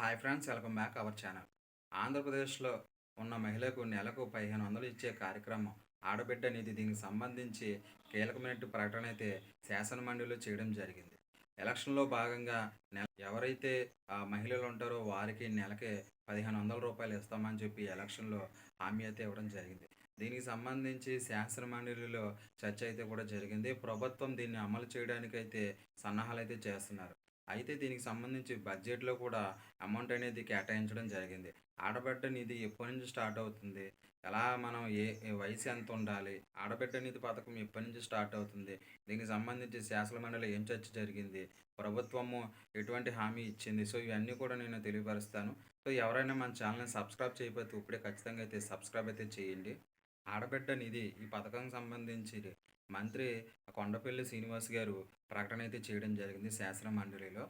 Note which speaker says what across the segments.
Speaker 1: Hi friends, welcome back our channel. ఆంధ్రప్రదేశ్‌లో ఉన్న మహిళకు నెలకు 1500 ఇచ్చే కార్యక్రమం ఆడబిడ్డ నిధి. దీనికి సంబంధించి కీలకమైన ప్రకటన అయితే శాసనమండలిలో చేయడం జరిగింది. ఎలక్షన్‌లో భాగంగా ఎవరైతే మహిళలు ఉంటారో వారికి నెలకి రూ. 1500 ఇస్తామని చెప్పి ఎలక్షన్‌లో హామీ అయితే ఇవ్వడం జరిగింది. దీనికి సంబంధించి శాసనమండలిలో చర్చ అయితే కూడా జరిగింది. ప్రభుత్వం దీన్ని అమలు చేయడానికైతే సన్నాహాలైతే చేస్తున్నారు. అయితే దీనికి సంబంధించి బడ్జెట్‌లో కూడా అమౌంట్ అనేది కేటాయించడం జరిగింది. ఆడబిడ్డ నిధి ఎప్పటినుంచి స్టార్ట్ అవుతుంది? ఎలా మనం ఏ వయసు ఎంత ఉండాలి? ఆడబిడ్డ నిధి పథకం ఎప్పటినుంచి స్టార్ట్ అవుతుంది? దీనికి సంబంధించి శాసన మండలిలో ఏం చర్చ జరిగింది? ప్రభుత్వము ఎటువంటి హామీ ఇచ్చింది? సో, ఇవన్నీ కూడా నేను తెలియపరుస్తాను. సో, ఎవరైనా మన ఛానల్‌ని సబ్స్క్రైబ్ చేయకపోతే ఇప్పుడే ఖచ్చితంగా అయితే సబ్స్క్రైబ్ అయితే చేయండి. ఆడబిడ్డ నిధి ఈ పథకానికి సంబంధించి మంత్రి కొండపల్లి శ్రీనివాస్ గారు ప్రకటన అయితే చేయడం జరిగింది శాసన మండలిలో.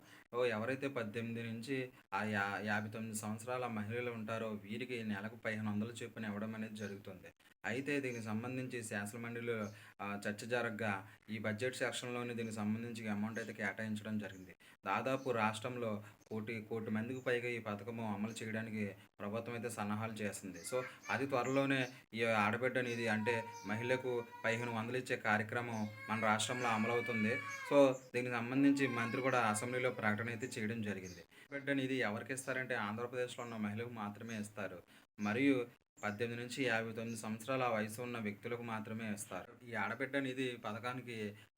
Speaker 1: ఎవరైతే 18 నుంచి 59 సంవత్సరాల మహిళలు ఉంటారో వీరికి నెలకు 1500 చొప్పున ఇవ్వడం అనేది జరుగుతుంది. అయితే దీనికి సంబంధించి శాసన మండలిలో చర్చ జరగ్గా ఈ బడ్జెట్ సెక్షన్‌లోనే దీనికి సంబంధించి అమౌంట్ అయితే కేటాయించడం జరిగింది. దాదాపు రాష్ట్రంలో కోటి మందికి పైగా ఈ పథకము అమలు చేయడానికి ప్రభుత్వం అయితే సన్నాహాలు చేస్తుంది. సో, అతి త్వరలోనే ఈ ఆడబిడ్డ నిధి అంటే మహిళకు 1500 ఇచ్చే కార్యక్రమం మన రాష్ట్రంలో అమలవుతుంది. సో, దీనికి సంబంధించి మంత్రి కూడా అసెంబ్లీలో ప్రకటన అయితే చేయడం జరిగింది. ఆడబిడ్డ నిధి ఎవరికిస్తారంటే ఆంధ్రప్రదేశ్‌లో ఉన్న మహిళకు మాత్రమే ఇస్తారు. మరియు 18-59 సంవత్సరాల వయసు ఉన్న వ్యక్తులకు మాత్రమే ఇస్తారు. ఈ ఆడబిడ్డ నిధి పథకానికి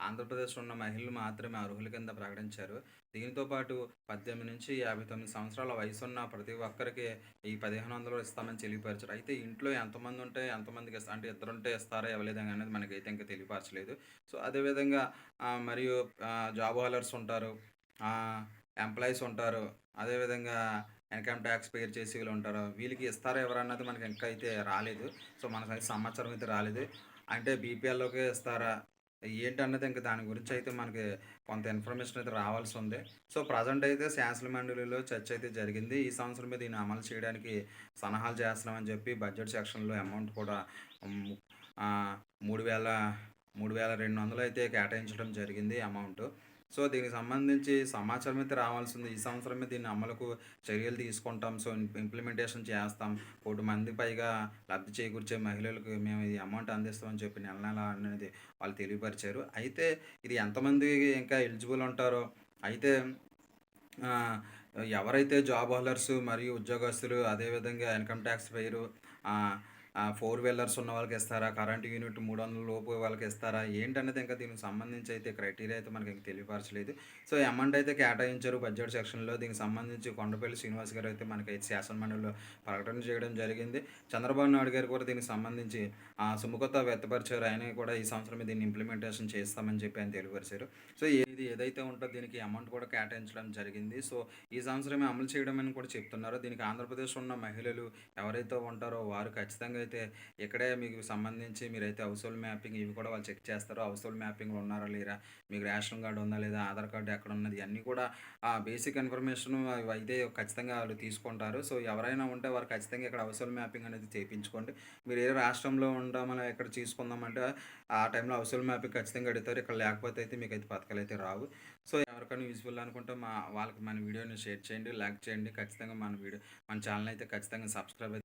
Speaker 1: ఆంధ్రప్రదేశ్‌లో ఉన్న మహిళలు మాత్రమే అర్హుల కింద ప్రకటించారు. దీనితో పాటు 18-59 సంవత్సరాల వయసున్న ప్రతి ఒక్కరికి ఈ 1500 ఇస్తామని తెలియపరిచారు. అయితే ఇంట్లో ఎంతమంది ఉంటే ఎంతమందికి అంటే ఇద్దరుంటే ఇస్తారా ఇవ్వలేదా అనేది మనకైతే ఇంకా తెలియపరచలేదు. సో, అదేవిధంగా మరియు జాబ్ హోల్డర్స్ ఉంటారు. ఎంప్లాయీస్ ఉంటారు. అదేవిధంగా ఇన్‌కమ్ టాక్స్ పేర్ చేసేవాళ్ళు ఉంటారు. వీళ్ళకి ఇస్తారా ఇవ్వరా అన్నది మనకి ఇంకా అయితే రాలేదు. సో, మనకైతే సమాచారం అయితే రాలేదు. అంటే బీపీఎల్‌లోకే ఇస్తారా? ఏంటన్నది ఇంక దాని గురించి అయితే మనకి కొంత ఇన్ఫర్మేషన్ అయితే రావాల్సుంది. సో, ప్రెజెంట్ అయితే శాసన మండలిలో చర్చ అయితే జరిగింది. ఈ సంవత్సరమే దీన్ని అమలు చేయడానికి సన్నాహాలు చేస్తున్నామని చెప్పి బడ్జెట్ సెక్షన్‌లో అమౌంట్ కూడా హ్మ్. ఆహ్, 3200 అయితే కేటాయించడం జరిగింది అమౌంట్. సో, దీనికి సంబంధించి సమాచారం అయితే రావాల్సింది. ఈ సంవత్సరమే దీన్ని అమలుకు చర్యలు తీసుకుంటాం. సో, ఇంప్లిమెంటేషన్ చేస్తాం. 1,00,00,000 మంది పైగా లబ్ధి చేకూర్చే మహిళలకు మేము ఈ అమౌంట్ అందిస్తామని చెప్పి నెల నెల అనేది వాళ్ళు తెలియపరిచారు. అయితే ఇది ఎంతమంది ఇంకా ఎలిజిబుల్ ఉంటారో అయితే ఆహ్, ఎవరైతే జాబ్ హోల్డర్స్ మరియు ఉద్యోగస్తులు అదేవిధంగా ఇన్‌కమ్ టాక్స్ పేయరు ఆహ్, ఫోర్ వీలర్స్ ఉన్న వాళ్ళకి ఇస్తారా? కరెంట్ యూనిట్ 300 లోపు వాళ్ళకి ఇస్తారా? ఏంటనేది ఇంకా దీనికి సంబంధించి అయితే క్రైటీరియా అయితే మనకి ఇంక తెలియపరచలేదు. సో, ఈ అమౌంట్ అయితే కేటాయించారు బడ్జెట్ సెక్షన్‌లో. దీనికి సంబంధించి కొండపల్లి శ్రీనివాస్ గారు అయితే మనకైతే శాసనమండలిలో ప్రకటన చేయడం జరిగింది. చంద్రబాబు నాయుడు గారు కూడా దీనికి సంబంధించి సుముఖత వ్యక్తపరిచారు. ఆయన కూడా ఈ సంవత్సరమే దీన్ని ఇంప్లిమెంటేషన్ చేస్తామని చెప్పి ఆయన తెలియపరిచారు. సో, ఇది ఏదైతే ఉంటో దీనికి అమౌంట్ కూడా కేటాయించడం జరిగింది. సో, ఈ సంవత్సరమే అమలు చేయడం అని కూడా చెప్తున్నారు. దీనికి ఆంధ్రప్రదేశ్‌లో ఉన్న మహిళలు ఎవరైతే ఉంటారో వారు ఖచ్చితంగా అయితే ఇక్కడే మీకు సంబంధించి మీరైతే హౌస్ హోల్డ్ మ్యాపింగ్ ఇవి కూడా వాళ్ళు చెక్ చేస్తారు. హౌస్ హోల్డ్ మ్యాపింగ్‌లో ఉన్నారా లేరా? మీకు రేషన్ కార్డ్ ఉందా లేదా? ఆధార్ కార్డ్ ఎక్కడున్నది? ఇయన్నీ కూడా బేసిక్ ఇన్ఫర్మేషన్ అయితే ఖచ్చితంగా వాళ్ళు తీసుకుంటారు. సో, ఎవరైనా ఉంటే వారు ఖచ్చితంగా ఇక్కడ హౌస్ హోల్డ్ మ్యాపింగ్ అనేది చేపించుకోండి. మీరు ఏ రాష్ట్రంలో ఉంటామని ఎక్కడ తీసుకుందామంటే ఆ టైంలో హౌస్ హోల్డ్ మ్యాపింగ్ ఖచ్చితంగా అడుగుతారు. ఇక్కడ లేకపోతే అయితే మీకైతే పథకాలైతే రావు. సో, ఎవరికైనా యూజ్‌ఫుల్ అనుకుంటే వాళ్ళకి మన వీడియోని షేర్ చేయండి, లైక్ చేయండి. ఖచ్చితంగా మన ఛానెల్‌ని అయితే ఖచ్చితంగా సబ్స్క్రైబ్